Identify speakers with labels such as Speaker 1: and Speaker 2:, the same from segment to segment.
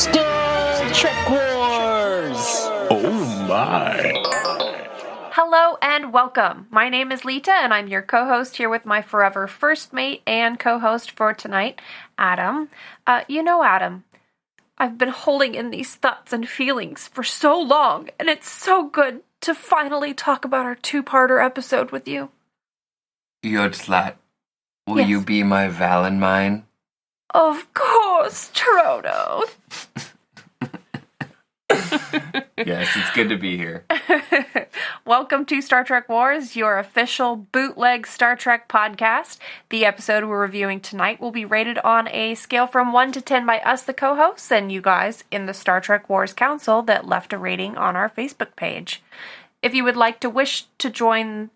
Speaker 1: Star Trek Wars!
Speaker 2: Oh my!
Speaker 3: Hello and welcome. My name is Leta and I'm your co-host here with my forever first mate and co-host for tonight, Adam. Adam, I've been holding in these thoughts and feelings for so long, and it's so good to finally talk about our two-parter episode with you.
Speaker 4: Yodslat, will
Speaker 3: Yes.
Speaker 4: you be my Valentine?
Speaker 3: Of course, Trodo.
Speaker 4: Yes, it's good to be here.
Speaker 3: Welcome to Star Trek Wars, your official bootleg Star Trek podcast. The episode we're reviewing tonight will be rated on a scale from 1 to 10 by us, the co-hosts, and you guys in the Star Trek Wars Council that left a rating on our Facebook page. If you would like to wish to join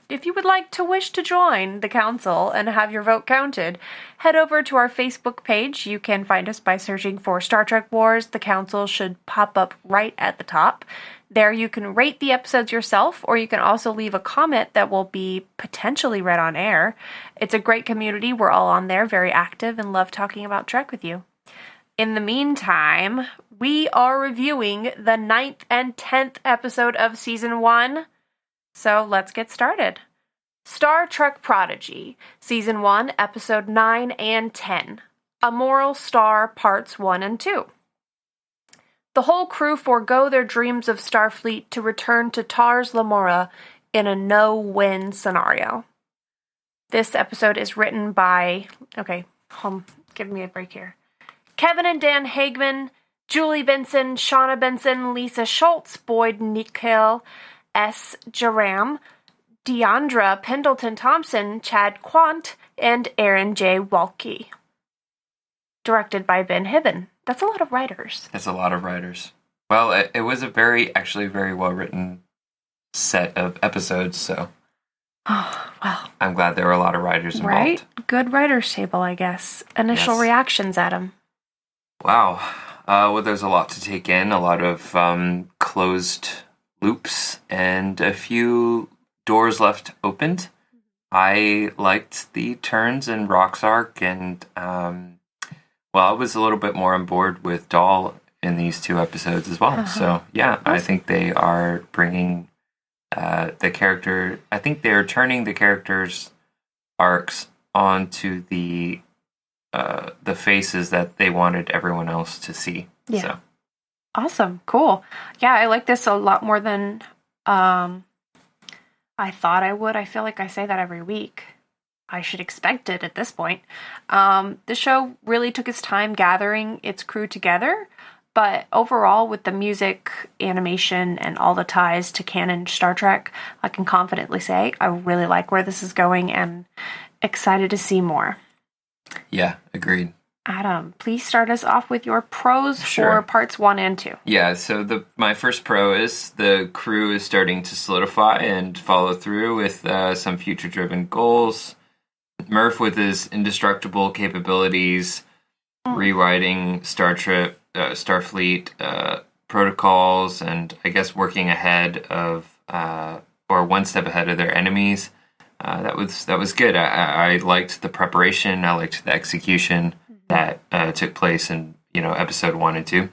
Speaker 3: the council and have your vote counted, head over to our Facebook page. You can find us by searching for Star Trek Wars. The council should pop up right at the top. There you can rate the episodes yourself, or you can also leave a comment that will be potentially read on air. It's a great community. We're all on there, very active, and love talking about Trek with you. In the meantime, we are reviewing the 9th and 10th episode of Season 1. So let's get started. Star Trek Prodigy, Season 1, Episode 9 and 10. A Moral Star, Parts 1 and 2. The whole crew forego their dreams of Starfleet to return to Tars Lamora in a no-win scenario. This episode is written by... give me a break here. Kevin and Dan Hagman, Julie Benson, Shauna Benson, Lisa Schultz, Boyd Nikhil, S. Jaram, Deandra Pendleton-Thompson, Chad Quant, and Aaron J. Walke. Directed by Ben Hibben. That's a lot of writers.
Speaker 4: That's a lot of writers. Well, it was a very well-written set of episodes, so...
Speaker 3: Oh, well.
Speaker 4: I'm glad there were a lot of writers involved.
Speaker 3: Right? Good writer's table, I guess. Initial reactions, Adam.
Speaker 4: Wow. Well, there's a lot to take in, a lot of closed loops, and a few doors left opened. I liked the turns in Rock's arc, and I was a little bit more on board with Dahl in these two episodes as well. Uh-huh. So yeah, I think they are bringing the character. I think they are turning the characters' arcs onto the faces that they wanted everyone else to see.
Speaker 3: Yeah.
Speaker 4: So.
Speaker 3: Awesome. Cool. Yeah, I like this a lot more than I thought I would. I feel like I say that every week. I should expect it at this point. The show really took its time gathering its crew together, but overall, with the music, animation, and all the ties to canon Star Trek, I can confidently say I really like where this is going and excited to see more.
Speaker 4: Yeah, agreed.
Speaker 3: Adam, please start us off with your pros for parts 1 and 2.
Speaker 4: Yeah, so my first pro is the crew is starting to solidify and follow through with some future-driven goals. Murph, with his indestructible capabilities, rewriting Starfleet protocols, and I guess working ahead of, or one step ahead of their enemies. That was good. I liked the preparation. I liked the execution that took place in episode 1 and 2.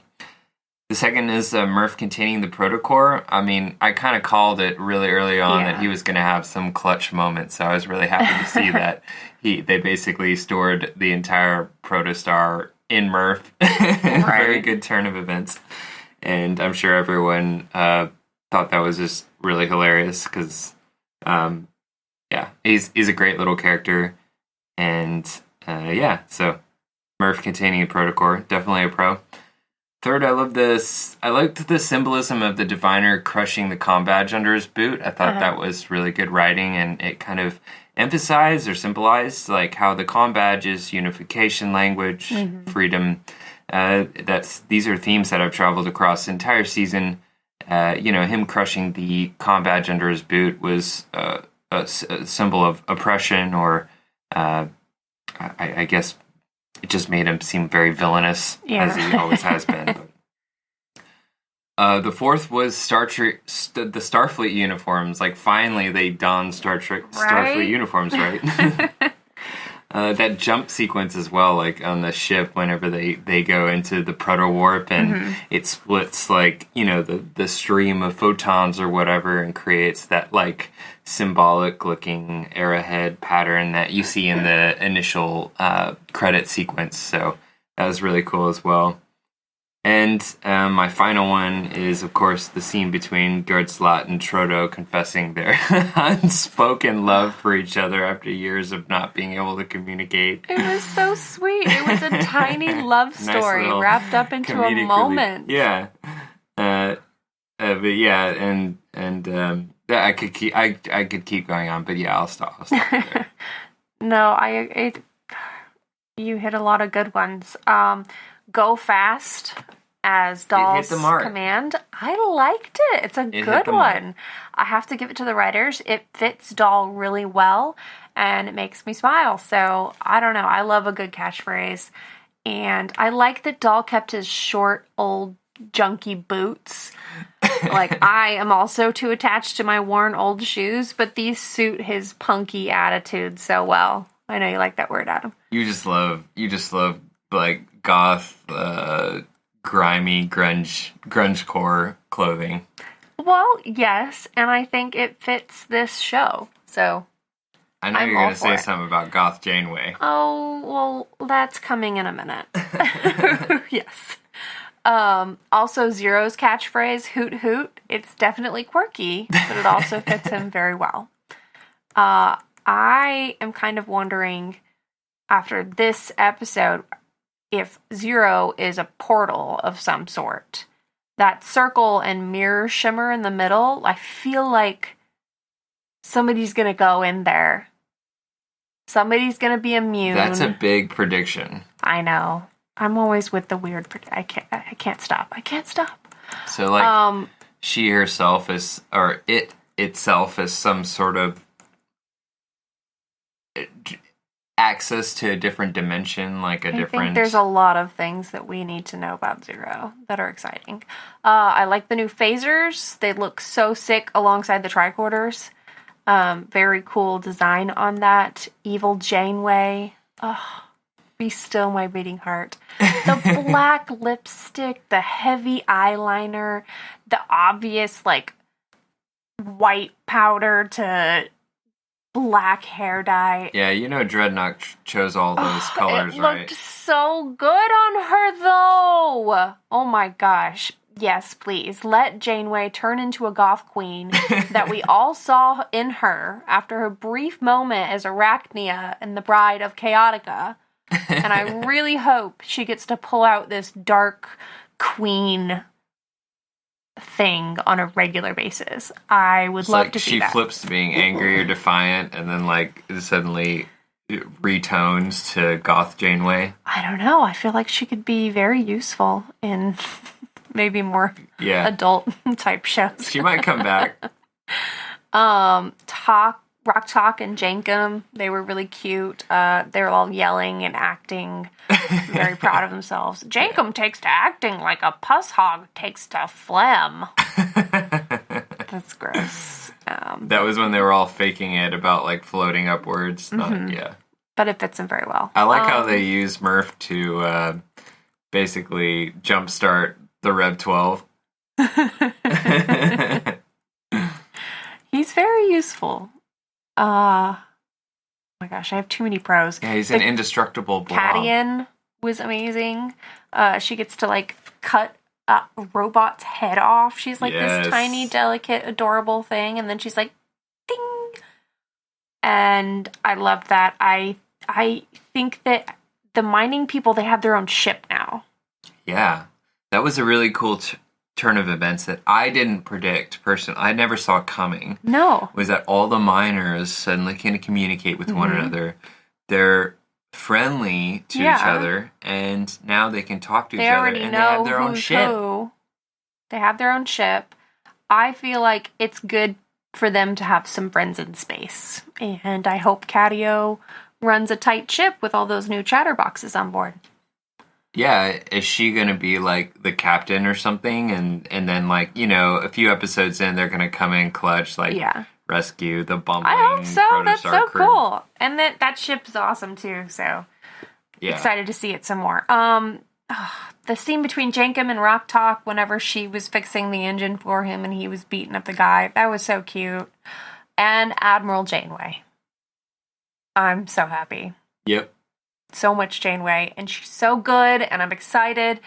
Speaker 4: The second is Murph containing the protocore. I mean, I kind of called it really early on that he was going to have some clutch moments, so I was really happy to see that they basically stored the entire Protostar in Murph. Right. Very good turn of events, and I'm sure everyone thought that was just really hilarious because, he's a great little character, and so. Murph containing a protocore, definitely a pro. Third, I love this. I liked the symbolism of the diviner crushing the comm badge under his boot. I thought that was really good writing, and it kind of emphasized or symbolized like how the comm badge is unification, language, freedom. These are themes that have traveled across the entire season. Him crushing the comm badge under his boot was a symbol of oppression, or I guess. It just made him seem very villainous, as he always has been. The fourth was the Starfleet uniforms. Like, finally, they donned Starfleet uniforms, right? That jump sequence as well, like on the ship, whenever they go into the proto warp and it splits, like, you know, the stream of photons or whatever, and creates that like symbolic looking arrowhead pattern that you see in the initial credit sequence. So that was really cool as well. And my final one is, of course, the scene between Gertzlat and Trodo confessing their unspoken love for each other after years of not being able to communicate.
Speaker 3: It was so sweet. It was a tiny love story wrapped up into a moment.
Speaker 4: Yeah. But yeah, and I could keep going on, but yeah, I'll stop there.
Speaker 3: No, you hit a lot of good ones. Go Fast as Dahl's command. I liked it. It's a good one. I have to give it to the writers. It fits Dahl really well, and it makes me smile. So, I don't know. I love a good catchphrase. And I like that Dahl kept his short, old, junky boots. Like, I am also too attached to my worn old shoes, but these suit his punky attitude so well. I know you like that word, Adam. You just love
Speaker 4: like goth, grimy grunge-core clothing.
Speaker 3: Well, yes, and I think it fits this show. So
Speaker 4: I know you're going to say something about Goth Janeway.
Speaker 3: Oh, well, that's coming in a minute. Yes. Also, Zero's catchphrase, hoot hoot, it's definitely quirky, but it also fits him very well. I am kind of wondering, after this episode, if Zero is a portal of some sort. That circle and mirror shimmer in the middle, I feel like somebody's going to go in there. Somebody's going to be immune.
Speaker 4: That's a big prediction.
Speaker 3: I know. I'm always with the weird. I can't stop.
Speaker 4: So, like, she herself is, or it itself is some sort of access to a different dimension, like I think
Speaker 3: there's a lot of things that we need to know about Zero that are exciting. I like the new phasers. They look so sick alongside the tricorders. Very cool design on that. Evil Janeway. Oh, be still my beating heart. The black lipstick, the heavy eyeliner, the obvious, like, white powder to black hair dye.
Speaker 4: Yeah, you know Dreadnought chose all those colors, right?
Speaker 3: It looked so good on her, though! Oh my gosh. Yes, please. Let Janeway turn into a goth queen that we all saw in her after her brief moment as Arachnia in The Bride of Chaotica. And I really hope she gets to pull out this dark queen thing on a regular basis. I would love to see that.
Speaker 4: She flips to being angry or defiant and then, like, suddenly retones to goth Janeway.
Speaker 3: I don't know. I feel like she could be very useful in maybe more adult type shows.
Speaker 4: She might come back.
Speaker 3: Rock Talk and Jankum, they were really cute. They were all yelling and acting, very proud of themselves. Jankum takes to acting like a puss hog takes to phlegm. That's gross.
Speaker 4: That was when they were all faking it about, like, floating upwards.
Speaker 3: But it fits them very well.
Speaker 4: I like how they use Murph to basically jumpstart the Rev 12.
Speaker 3: He's very useful. Oh my gosh, I have too many pros.
Speaker 4: Yeah, he's an indestructible blob.
Speaker 3: Cadian was amazing. She gets to, like, cut a robot's head off. She's like this tiny, delicate, adorable thing, and then she's like, ding! And I love that. I think that the mining people, they have their own ship now.
Speaker 4: Yeah. That was a really cool turn of events that I didn't predict personally. I never saw coming.
Speaker 3: No.
Speaker 4: Was that all the miners suddenly can communicate with one another. They're friendly to each other, and now they can talk to each other, and they have their own ship.
Speaker 3: They have their own ship. I feel like it's good for them to have some friends in space, and I hope Cadio runs a tight ship with all those new chatterboxes on board.
Speaker 4: Yeah, is she going to be, like, the captain or something? And then, like, you know, a few episodes in, they're going to come in clutch, like, rescue the bumbling
Speaker 3: I hope so.
Speaker 4: Protostar
Speaker 3: That's so
Speaker 4: crew.
Speaker 3: cool. And that ship is awesome too. So excited to see it some more. The scene between Jankum and Rock Talk whenever she was fixing the engine for him and he was beating up the guy, that was so cute. And Admiral Janeway. I'm so happy.
Speaker 4: Yep.
Speaker 3: So much Janeway, and she's so good, and I'm excited.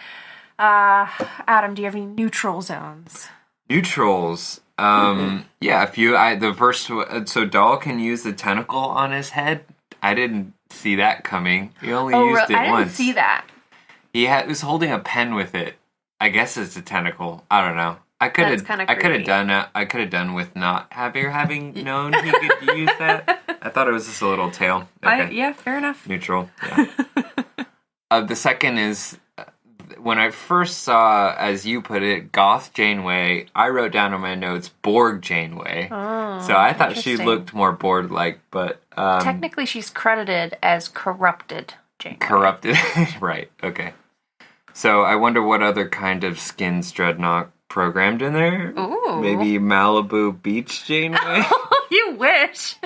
Speaker 3: Adam, do you have any neutral zones?
Speaker 4: Neutrals. Yeah, the first, so Dahl can use the tentacle on his head. I didn't see that coming. He only used it
Speaker 3: I
Speaker 4: once.
Speaker 3: didn't see that.
Speaker 4: He was holding a pen with it. I guess it's a tentacle. I don't know. I could have done with not having known he could use that. I thought it was just a little tail. Okay.
Speaker 3: Yeah, fair enough.
Speaker 4: Neutral. Yeah. The second is when I first saw, as you put it, Goth Janeway. I wrote down in my notes Borg Janeway.
Speaker 3: Oh,
Speaker 4: so I thought she looked more Borg-like, but
Speaker 3: technically she's credited as corrupted Janeway.
Speaker 4: Corrupted, right? Okay. So I wonder what other kind of skins Dreadnought programmed in there.
Speaker 3: Ooh.
Speaker 4: Maybe Malibu Beach Janeway?
Speaker 3: You wish.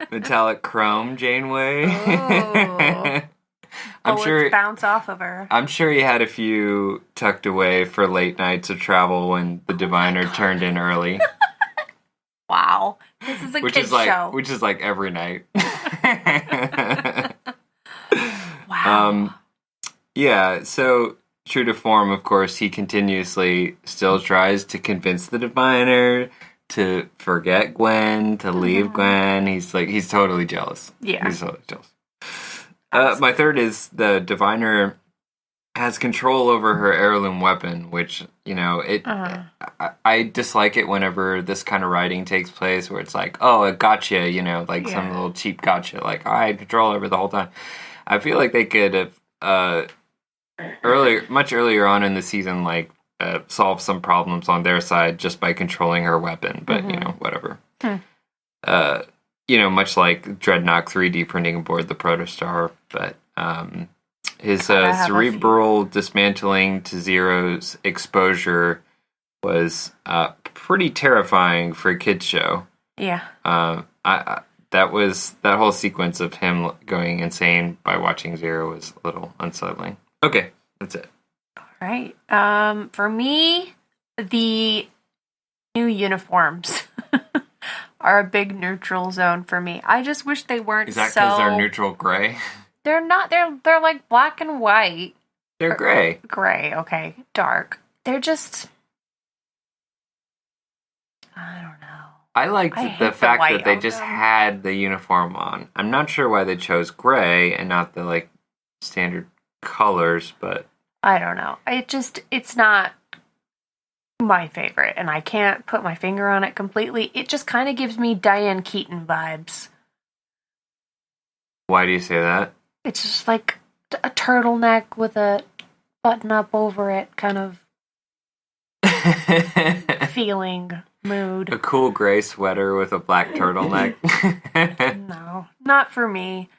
Speaker 4: Metallic Chrome Janeway?
Speaker 3: I'm sure bounce off of her.
Speaker 4: I'm sure he had a few tucked away for late nights of travel when the Diviner turned in early.
Speaker 3: Wow. This is a kid's show.
Speaker 4: Which is like every night.
Speaker 3: Wow.
Speaker 4: Yeah, so true to form, of course, he continuously still tries to convince the Diviner to forget Gwen, to leave Gwen. He's totally jealous.
Speaker 3: Yeah.
Speaker 4: He's totally jealous. My third is the Diviner has control over her heirloom weapon, which, I dislike it whenever this kind of writing takes place where it's like, oh, a gotcha, some little cheap gotcha, like, I had control over it the whole time. I feel like they could have, much earlier on in the season, solve some problems on their side just by controlling her weapon, but, whatever. Much like Dreadnought 3D printing aboard the Protostar, but his cerebral dismantling to Zero's exposure was pretty terrifying for a kid's show.
Speaker 3: Yeah.
Speaker 4: That whole sequence of him going insane by watching Zero was a little unsettling. Okay, that's it.
Speaker 3: All right. For me, the new uniforms are a big neutral zone for me. I just wish they weren't.
Speaker 4: Is that because they're neutral gray?
Speaker 3: They're not. They're like black and white.
Speaker 4: They're gray.
Speaker 3: Gray. Okay. Dark. They're just. I don't know.
Speaker 4: I liked the fact that they just had the uniform on. I'm not sure why they chose gray and not the standard colors, but
Speaker 3: I don't know. It's not my favorite, and I can't put my finger on it completely. It just kind of gives me Diane Keaton vibes.
Speaker 4: Why do you say that?
Speaker 3: It's just like a turtleneck with a button up over it kind of feeling, mood.
Speaker 4: A cool gray sweater with a black turtleneck.
Speaker 3: No, not for me.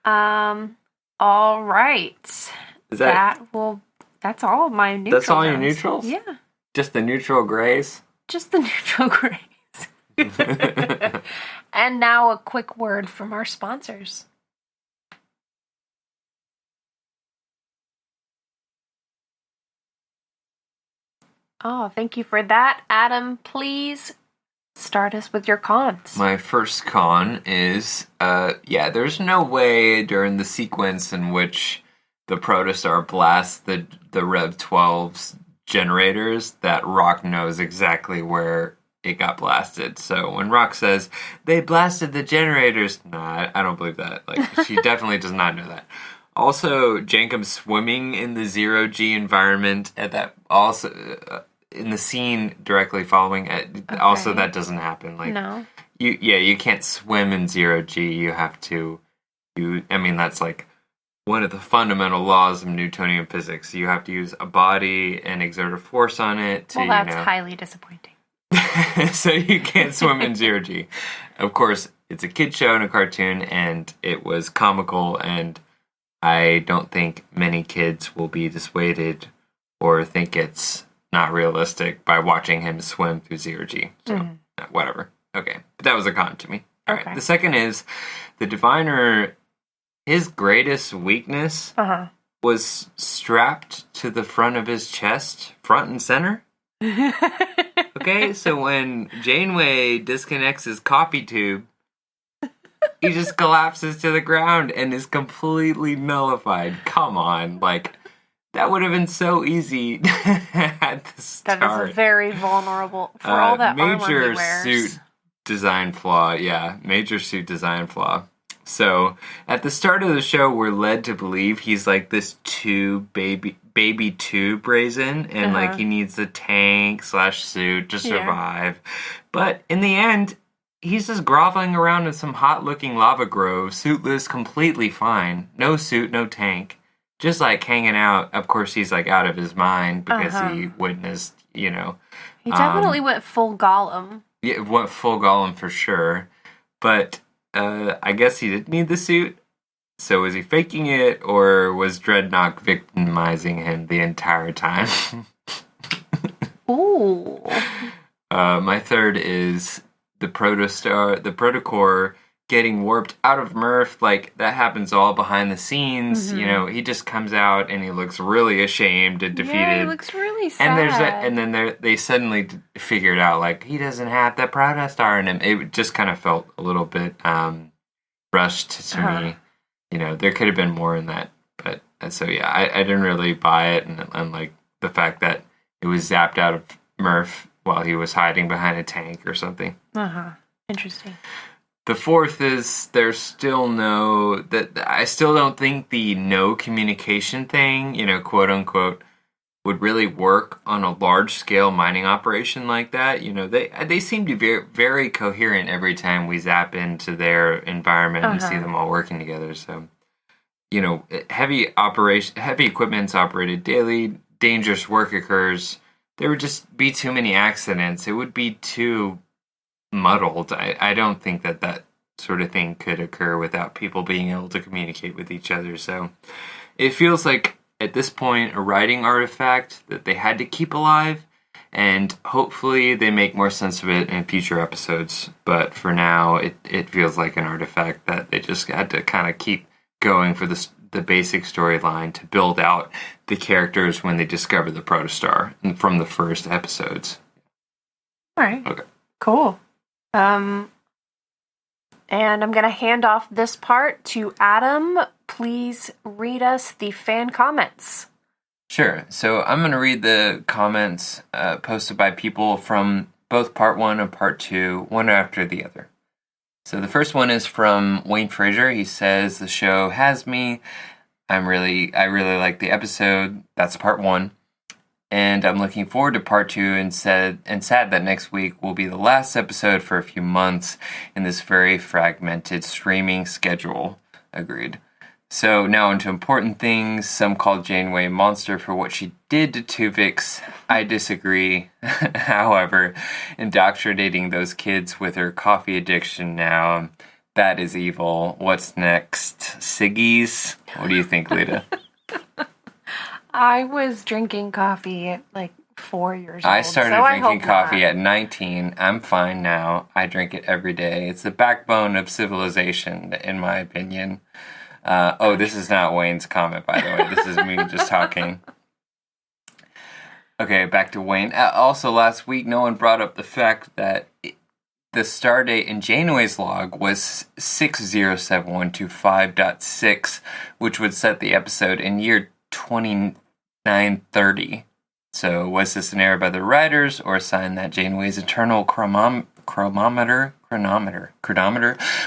Speaker 3: All right. That's all of my neutrals.
Speaker 4: That's all your neutrals?
Speaker 3: Yeah.
Speaker 4: Just the neutral grays?
Speaker 3: Just the neutral grays. And now a quick word from our sponsors. Oh, thank you for that. Adam, please start us with your cons.
Speaker 4: My first con is, there's no way during the sequence in which the Protostar blasts the Rev 12's generators that Rock knows exactly where it got blasted. So when Rock says, they blasted the generators, I don't believe that. She definitely does not know that. Also, Jankum swimming in the zero-G environment at that, also, in the scene directly following it, also that doesn't happen.
Speaker 3: No.
Speaker 4: You can't swim in zero-G, you have to, that's one of the fundamental laws of Newtonian physics. You have to use a body and exert a force on it to,
Speaker 3: that's highly disappointing.
Speaker 4: So you can't swim in zero-G. Of course, it's a kid show and a cartoon, and it was comical, and I don't think many kids will be dissuaded or think it's not realistic by watching him swim through zero-G. So, whatever. Okay, but that was a con to me. All
Speaker 3: Okay.
Speaker 4: right. The second is the diviner. His greatest weakness was strapped to the front of his chest, front and center. Okay, so when Janeway disconnects his coffee tube, he just collapses to the ground and is completely nullified. Come on, like, that would have been so easy at the start.
Speaker 3: That is very vulnerable for all that armor he
Speaker 4: major
Speaker 3: wears.
Speaker 4: suit design flaw, major suit design flaw. So, at the start of the show, we're led to believe he's like this baby tube raisin, and like he needs a tank / suit to survive. But in the end, he's just groveling around in some hot-looking lava grove, suitless, completely fine. No suit, no tank. Just like hanging out. Of course, he's like out of his mind because he witnessed, He
Speaker 3: definitely went full Gollum.
Speaker 4: Yeah, went full Gollum for sure. But I guess he didn't need the suit. So was he faking it, or was Dreadnought victimizing him the entire time?
Speaker 3: Ooh.
Speaker 4: My third is the Protostar, the Protocore getting warped out of Murph. Like, that happens all behind the scenes. He just comes out and he looks really ashamed and defeated.
Speaker 3: Yeah, he looks really sad.
Speaker 4: And then they suddenly figured out, like, he doesn't have the Protostar in him. It just kind of felt a little bit rushed to me. There could have been more in that. But so, yeah, I didn't really buy it. And like, the fact that it was zapped out of Murph while he was hiding behind a tank or something.
Speaker 3: Interesting.
Speaker 4: The fourth is I still don't think the no communication thing, quote unquote, would really work on a large scale mining operation like that. They seem to be very, very coherent every time we zap into their environment and see them all working together. So, heavy equipment's operated daily, dangerous work occurs. There would just be too many accidents. It would be too muddled. I don't think that sort of thing could occur without people being able to communicate with each other. So it feels like, at this point, a writing artifact that they had to keep alive, and hopefully they make more sense of it in future episodes. But for now, it feels like an artifact that they just had to kind of keep going for the basic storyline to build out the characters when they discover the Protostar from the first episodes.
Speaker 3: All right.
Speaker 4: Okay.
Speaker 3: Cool. And I'm going to hand off this part to Adam. Please read us the fan comments.
Speaker 4: Sure. So I'm going to read the comments posted by people from both part 1 and part 2, one after the other. So the first one is from Wayne Fraser. He says, the show has me. I really like the episode. That's part 1. And I'm looking forward to part 2 and sad that next week will be the last episode for a few months in this very fragmented streaming schedule. Agreed. So now into important things. Some call Janeway a monster for what she did to Tuvix. I disagree. However, indoctrinating those kids with her coffee addiction now, that is evil. What's next? Siggy's? What do you think, Leta?
Speaker 3: I was drinking coffee at like 4 years old.
Speaker 4: I started drinking coffee at 19. I'm fine now. I drink it every day. It's the backbone of civilization, in my opinion. This is not Wayne's comment, by the way. This is me just talking. Okay, back to Wayne. Also, last week, no one brought up the fact that the stardate in Janeway's log was 607125.6, which would set the episode in year 2930. So was this an error by the writers, or a sign that Janeway's internal chronometer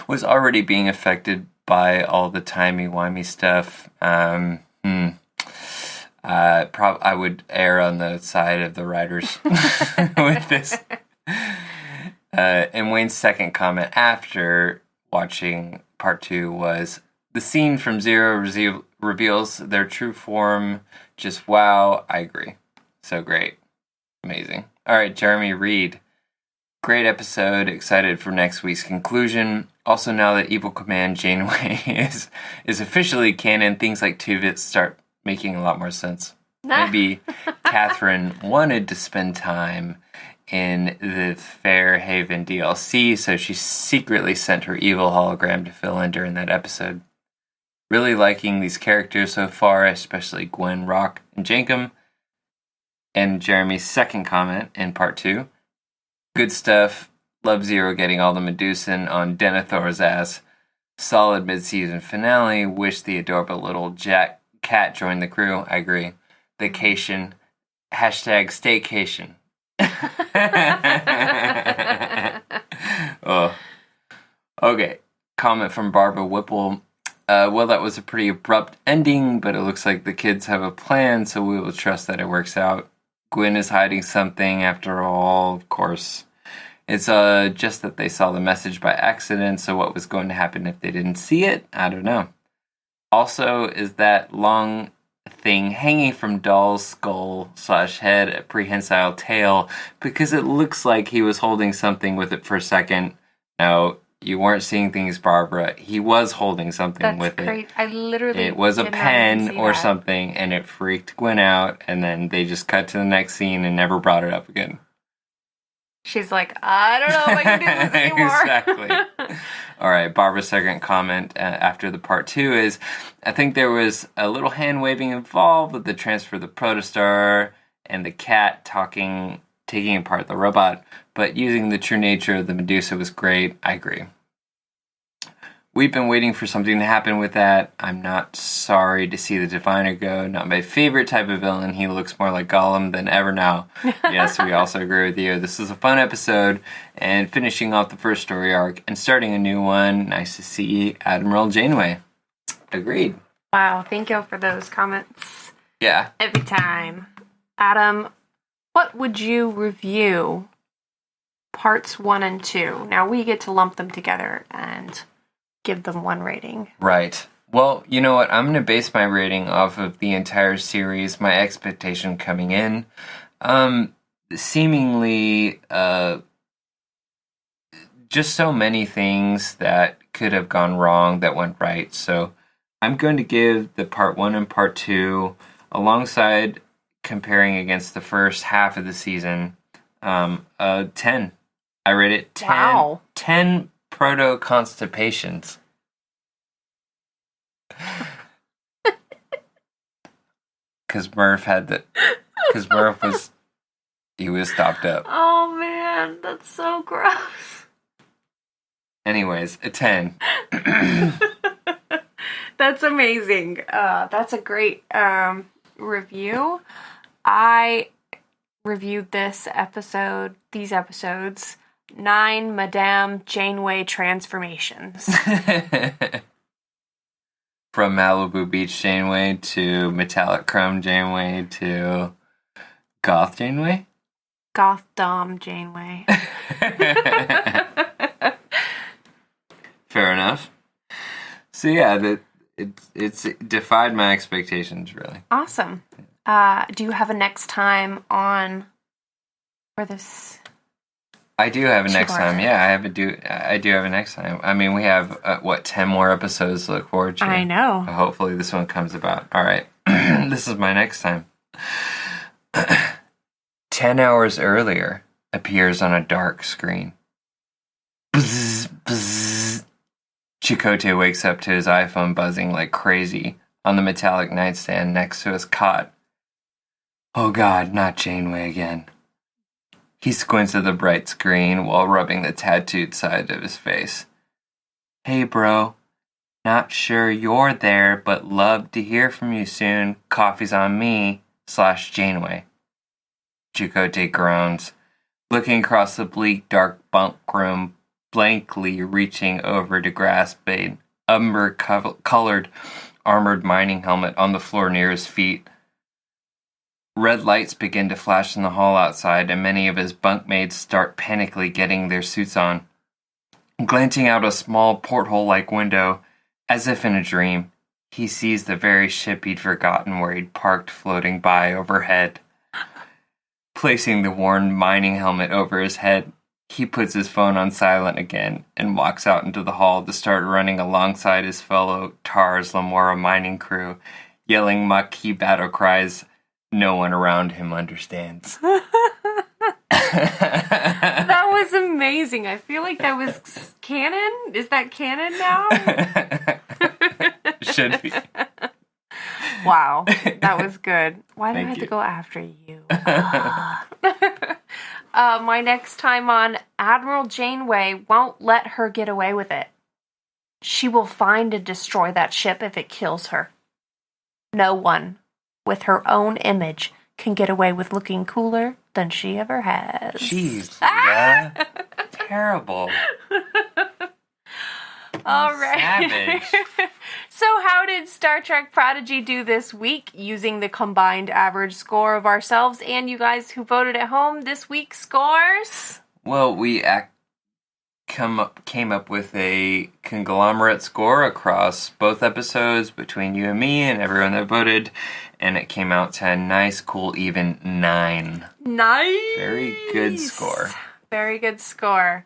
Speaker 4: was already being affected by all the timey-wimey stuff? I would err on the side of the writers with this. And Wayne's second comment after watching part 2 was, the scene from Zero reveals their true form. Just wow. I agree. So great. Amazing. All right, Jeremy Reed. Great episode. Excited for next week's conclusion. Also, now that Evil Command Janeway is officially canon, things like Tuvix start making a lot more sense. Maybe Catherine wanted to spend time in the Fairhaven DLC, so she secretly sent her evil hologram to fill in during that episode. Really liking these characters so far, especially Gwen, Rock, and Jankum. And Jeremy's second comment in part 2. Good stuff. Love Zero getting all the Medusan on Denethor's ass. Solid mid-season finale. Wish the adorable little Jack cat joined the crew. I agree. Vacation. Hashtag staycation. Oh. Okay. Comment from Barbara Whipple. Well, that was a pretty abrupt ending, but it looks like the kids have a plan, so we will trust that it works out. Gwen is hiding something after all, of course. It's just that they saw the message by accident, so what was going to happen if they didn't see it? I don't know. Also, is that long thing hanging from Doll's skull/head a prehensile tail? Because it looks like he was holding something with it for a second. No, you weren't seeing things, Barbara. He was holding something with it.
Speaker 3: I literally
Speaker 4: It was a pen or
Speaker 3: that.
Speaker 4: something, and it freaked Gwen out, and then they just cut to the next scene and never brought it up again.
Speaker 3: She's like, I don't know if I can do this anymore.
Speaker 4: Exactly. All right, Barbara's second comment after the part 2 is, I think there was a little hand-waving involved with the transfer of the Protostar and the cat taking apart the robot, but using the true nature of the Medusa was great. I agree. We've been waiting for something to happen with that. I'm not sorry to see the Diviner go. Not my favorite type of villain. He looks more like Gollum than ever now. Yes, we also agree with you. This is a fun episode, and finishing off the first story arc and starting a new one. Nice to see Admiral Janeway. Agreed.
Speaker 3: Wow, thank you for those comments.
Speaker 4: Yeah.
Speaker 3: Every time. Adam, what would you review parts 1 and 2? Now we get to lump them together and give them 1 rating.
Speaker 4: Right. Well, you know what? I'm going to base my rating off of the entire series, my expectation coming in. Seemingly, just so many things that could have gone wrong that went right. So I'm going to give the part 1 and part 2, alongside comparing against the first half of the season, a 10. I rate it 10.
Speaker 3: Wow.
Speaker 4: 10 proto-constipations. Because Murph was stopped up.
Speaker 3: Oh man, that's so gross.
Speaker 4: Anyways, a 10.
Speaker 3: That's amazing. That's a great review. I reviewed these episodes, 9 Madame Janeway transformations.
Speaker 4: From Malibu Beach Janeway to Metallic Chrome Janeway to Goth Janeway?
Speaker 3: Goth Dom Janeway.
Speaker 4: Fair enough. So yeah, it's defied my expectations, really.
Speaker 3: Awesome. Do you have a next time on for this?
Speaker 4: I do have a
Speaker 3: Sure.
Speaker 4: next time. Yeah, I do have a next time. I mean, we have 10 more episodes to look forward to.
Speaker 3: I know.
Speaker 4: Hopefully this one comes about. All right. This is my next time. 10 hours earlier appears on a dark screen. Bzz, bzz. Chakotay wakes up to his iPhone buzzing like crazy on the metallic nightstand next to his cot. Oh God, not Janeway again. He squints at the bright screen while rubbing the tattooed side of his face. Hey bro, not sure you're there, but love to hear from you soon. Coffee's on me, /Janeway. Chakotay groans, looking across the bleak, dark bunk room, blankly reaching over to grasp a umber-colored armored mining helmet on the floor near his feet. Red lights begin to flash in the hall outside, and many of his bunkmates start panically getting their suits on. Glancing out a small porthole-like window, as if in a dream, he sees the very ship he'd forgotten where he'd parked floating by overhead. Placing the worn mining helmet over his head, he puts his phone on silent again and walks out into the hall to start running alongside his fellow Tars Lamora mining crew, yelling Maquis battle cries no one around him understands.
Speaker 3: That was amazing. I feel like that was canon. Is that canon now?
Speaker 4: Should be.
Speaker 3: Wow, that was good. Why do I
Speaker 4: Thank
Speaker 3: have to
Speaker 4: you.
Speaker 3: go after you? My next time on, Admiral Janeway won't let her get away with it. She will find and destroy that ship if it kills her. No one with her own image can get away with looking cooler than she ever has.
Speaker 4: Jeez, Leta. Terrible.
Speaker 3: All right.
Speaker 4: Savage.
Speaker 3: So how did Star Trek Prodigy do this week using the combined average score of ourselves and you guys who voted at home? This week's scores?
Speaker 4: Well, we came up with a conglomerate score across both episodes between you and me and everyone that voted, and it came out to a nice, cool, even 9.
Speaker 3: Nice.
Speaker 4: Very good score.
Speaker 3: Very good score.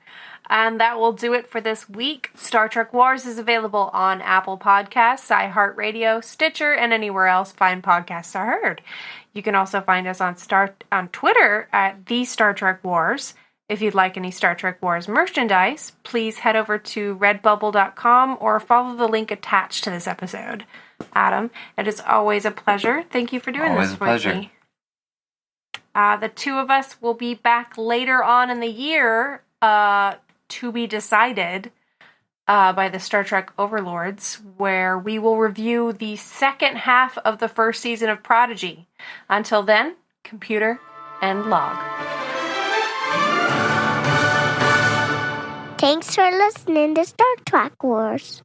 Speaker 3: And that will do it for this week. Star Trek Wars is available on Apple Podcasts, iHeartRadio, Stitcher, and anywhere else fine podcasts are heard. You can also find us on Twitter at The Star Trek Wars. If you'd like any Star Trek Wars merchandise, please head over to redbubble.com or follow the link attached to this episode. Adam, it is always a pleasure. Thank you for doing
Speaker 4: Always
Speaker 3: this
Speaker 4: a pleasure.
Speaker 3: with me. The two of us will be back later on in the year, to be decided by the Star Trek Overlords, where we will review the second half of the first season of Prodigy. Until then, computer and log.
Speaker 5: Thanks for listening to Star Trek Wars.